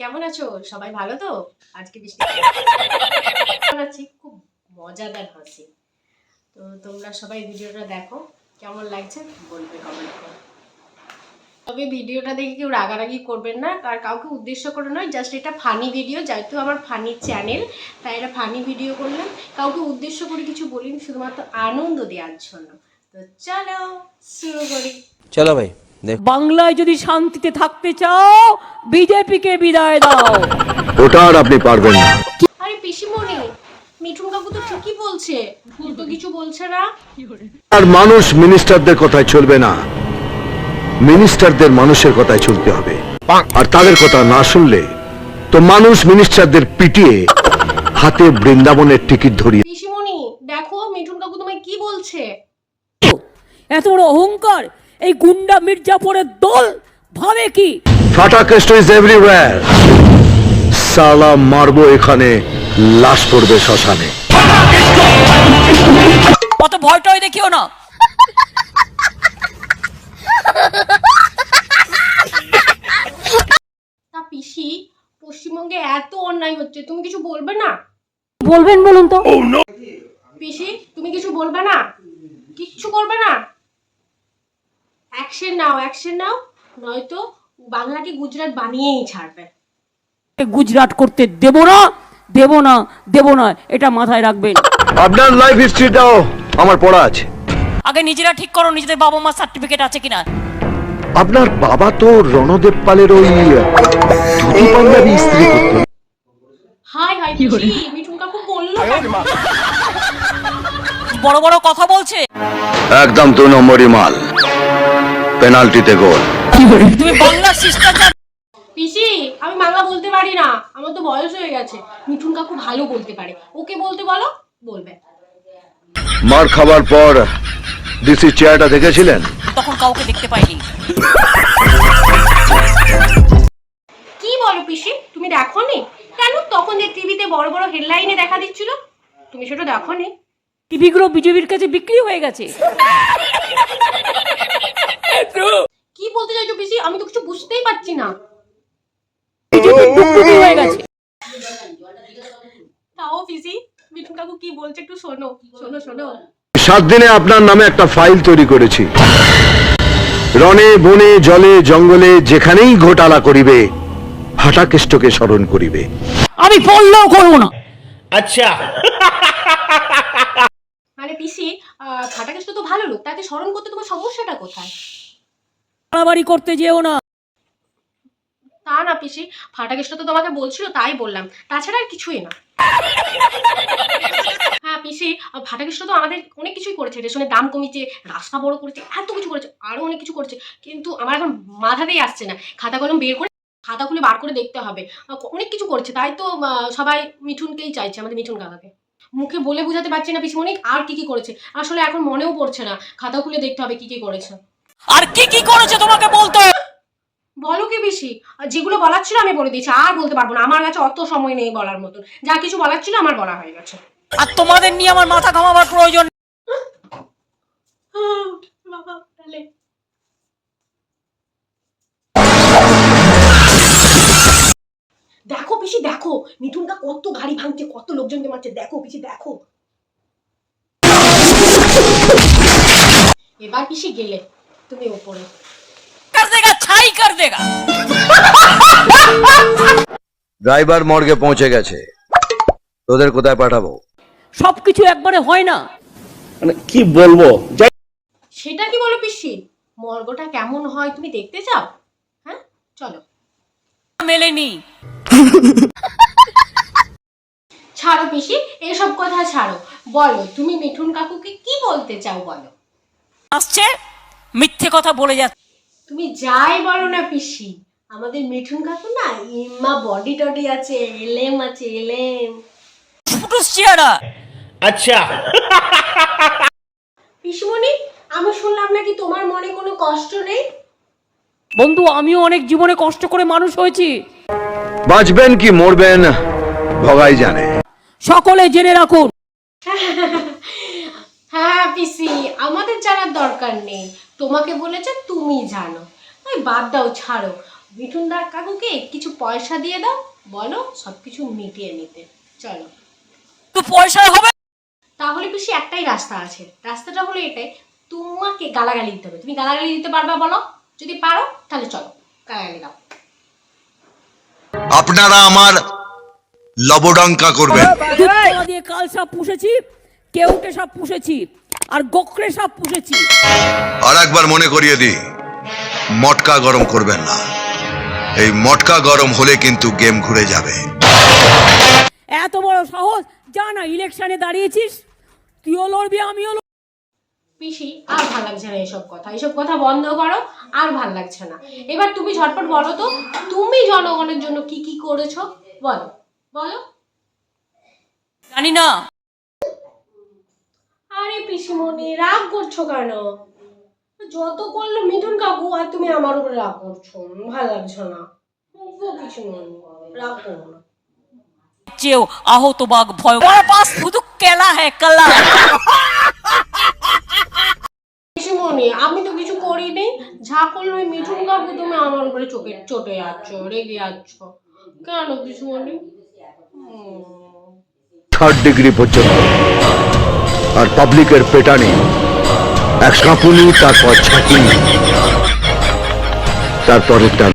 কেমন আছো সবাই? ভালো তো? আজকে বৃষ্টি আছি, খুব মজাদার হাসি। তো তোমরা সবাই ভিডিওটা দেখো, কেমন লাগছে বলবে কমেন্ট করে। তবে ভিডিওটা দেখে কেউ রাগারাগি করবেন না, আর কাউকে উদ্দেশ্য করে নয়, জাস্ট এটা ফানি ভিডিও। যেহেতু আমার ফানি চ্যানেল, তাই এটা ফানি ভিডিও করলাম। কাউকে উদ্দেশ্য করে কিছু বলিনি, শুধুমাত্র আনন্দ দেওয়ার জন্য। তো চলো শুরু করি। চলো ভাই বাংলায় যদি শান্তিতে থাকতে চাও বিজেপিকে বিদায় দাও। ওটা আর আপনি পারবেন না। আরে পিসিমণি, মিঠুন কাকু তো ঠিকই বলছে, ভুল তো কিছু বলছে না। আর মানুষ মিনিস্টারদের কথায় চলবে না, মিনিস্টারদের মানুষের কথায় চলতে হবে। আর তাদের কথা না শুনলে তো মানুষ মিনিস্টারদের পিটিয়ে হাতে বৃন্দাবনের টিকিট ধরিয়ে। পিসিমণি দেখো, মিঠুন কাকু তোমায় কি বলছে। এত বড় অহংকার এই গুন্ডা মির্জাপুরের দল ভাবে কি? ফাটা কেষ্ট ইজ এভরিওয়্যার। সালা মারবো এখানে, লাশ পড়বে শ্মশানে। অত ভয়টয় দেখিও না। তা পিসি, পশ্চিমবঙ্গে এত অন্যায় হচ্ছে, তুমি কিছু বলবে না? বলবেন বলুন তো। পিসি তুমি কিছু বলবে না? কিচ্ছু করবে না? অ্যাকশন নাও, অ্যাকশন নাও, নয়তো বাংলাকে গুজরাট বানিয়েই ছাড়বে। গুজরাট করতে দেব না, দেব না, দেব না, এটা মাথায় রাখবেন। আপনার লাইফ হিস্ট্রিটাও আমার পড়া আছে। আগে নিজেরা ঠিক করো নিজেদের বাবা মা সার্টিফিকেট আছে কিনা। আপনার বাবা তো রণদেব পালের ওই ধুতি পাঞ্জাবি স্ত্রী করতেন। হাই হাই পিসি, মিঠুন কাকু বললো বড় বড় কথা বলছে। একদম 2 নম্বরই মাল, পেনাল্টিতে গোল। তুমি বাংলা শিষ্টাচার। পিসি আমি বাংলা বলতে পারি না, আমার তো বয়স হয়ে গেছে। মিঠুন কাকু ভালো বলতে পারে, ওকে বলতে বলো, বলবে। মার খাবার পর ডিসি চেয়ারটা দেখেছিলেন? তখন কাউকে দেখতে পাইনি। কি বলো পিসি, তুমি দেখোনি? কেন, তখন যে টিভিতে বড় বড় হেডলাইনে দেখা দিচ্ছিল, তুমি সেটা দেখোনি? টিভিগুলো বিজেপির কাছে বিক্রি হয়ে গেছে। কি বলতে চাইছো পিসি, আমি তো কিছু বুঝতেই পারছি না। বিজেপির ডুগডুগি হয়ে গেছে। তাও পিসি, মিঠুন কাকু কি বলছে একটু শোনো, শোনো শোনো। 7 দিনে আপনার নামে একটা ফাইল তৈরি করেছি। রণে বনে জলে জঙ্গলে যেখানেই ঘোটালা করিবে, ফাটাকেষ্টকে স্মরণ করিবে। আমি বললেও করবো না। আচ্ছা মানে পিসি, ফাটাকেষ্ট তো ভালো লোক, তাকে স্মরণ করতে তোমার সমস্যাটা কোথায়? বাড়াবাড়ি করতে যেও না। তা না পিসি, ফাটাকেষ্ট তো তোমাকে বলছিল তাই বললাম, তাছাড়া আর কিছুই না। হ্যাঁ পিসি, ফাটাকেষ্ট তো আমাদের অনেক কিছুই করেছে, রেশনের দাম কমিয়েছে, রাস্তা বড় করেছে, এত কিছু করেছে, আরো অনেক কিছু করেছে। কিন্তু আমার এখন মাথাতেই আসছে না, খাতা কলম বের করে খাতা খুলে বার করে দেখতে হবে। অনেক কিছু করেছে, তাই তো সবাই মিঠুনকেই চাইছে, আমাদের মিঠুন কাকাকে। মুখে বলে বোঝাতে পারছি না পিসি, অনেক আর কি কি করেছে আসলে এখন মনেও পড়ছে না, খাতা খুলে দেখতে হবে কি কি করেছে। আর কি কি করেছে তোমাকে বলতে। বলো কি পিসি, যেগুলো বলার ছিল আমি বলে দিয়েছি, আর বলতে পারবো না, আমার কাছে অত সময় নেই বলার মতন। যা কিছু বলার ছিল আমার বলা হয়ে গেছে। আর তোমাদের নিয়ে আমার মাথা ঘামাবার প্রয়োজন। বাবা তাহলে দেখো পিসি, দেখো মিঠুনটা কত গাড়ি ভাঙছে, কত লোকজনকে মারছে, দেখো পিসি দেখো। এবার পিসি গেলে তুমি ওপরে। कर देगा छाई कर देगा। ড্রাইভার মর্গে পৌঁছে গেছে, তোদের কোথায় পাঠাবো? সবকিছু একবারে হয় না। মানে কি বলবো, সেটা কি বলো পিসি, মর্গটা কেমন হয় তুমি দেখতে চাও? হ্যাঁ চলো। মেলেনি। ছাড়ো পিসি, এসব কথা ছাড়ো, বলো তুমি মিঠুন কাকুকে কি বলতে চাও বলো। আসছে মিথ্যে কথা বলে যাচ্ছে। তুমি যাই বলো না পিসি, আমাদের মিঠুন কাকু না ইম্মা বডি টডি আছে, এলেম আছে, এলেম। ফুটুস চেহারা। আচ্ছা পিসিমণি, আমি শুনলাম নাকি তোমার মনে কোনো কষ্ট নেই? বন্ধু আমিও অনেক জীবনে কষ্ট করে মানুষ হয়েছি। বাঁচবেন কি মরবেন ভগাই জানে। সকলে জেনে রাখুন। হ্যাঁ পিসি, আমাদের জানার দরকার নেই, তোমাকে বলেছে তুমি জানো। ওই বাদ দাও, ছাড়ো। মিঠুন দা কাকুকে কিছু পয়সা দিয়ে দাও, বলো সবকিছু মিটিয়ে নিতে। চলো, তো পয়সায় হবে? তাহলে পিসি একটাই রাস্তা আছে, রাস্তাটা হলো এটাই, তোমাকে গালাগালি দিতে হবে। তুমি গালাগালি দিতে পারবা বলো? যদি পারো তাহলে চলো গালাগালি দাও। আপনারা আমার লবডঙ্কা করবেন। দুধতলা দিয়ে কাল সাপ পুষেছি, কেউটে সাপ পুষেছি, আর গোখরে সাপ পুষেছি। আর একবার মনে করিয়ে দিই, মটকা গরম করবেন না। এই মটকা গরম হলে কিন্তু গেম ঘুরে যাবে। এত বড় সাহস, যা না ইলেকশনে দাঁড়িয়েছিস, তুইও লড়বি আমিও লড়বো। পিসি আর ভাল লাগছে না এইসব কথা বন্ধ করো, আর ভাল লাগছে না। এবার তুমি ঝটপট বলো তো, তুমি জনগণের জন্য কি কি করেছো বলো, বলো। জানি না। আরে পিসিমণি রাগ করছো কেন? যত করলো মিঠুন কাকু, আর তুমি আমার উপরে রাগ করছো, ভাল লাগছে না। পিসিমণি রাগ করো না। চেয়েও আহত বাঘ ভয়, আমার পাস শুধু কেলা হ্যাঁ কালা। পিসিমণি আমি তো কিছু করিনি, যা করলো ওই মিঠুন কাকু, তুমি আমার উপরে চটে যাচ্ছ, রেগে যাচ্ছ কেন পিসিমণি? 3rd ডিগ্রি পর্যন্ত, আর পাবলিকের পেটানি, এক কাঁপুনি, তারপর ছাঁকুনি, তারপর একটা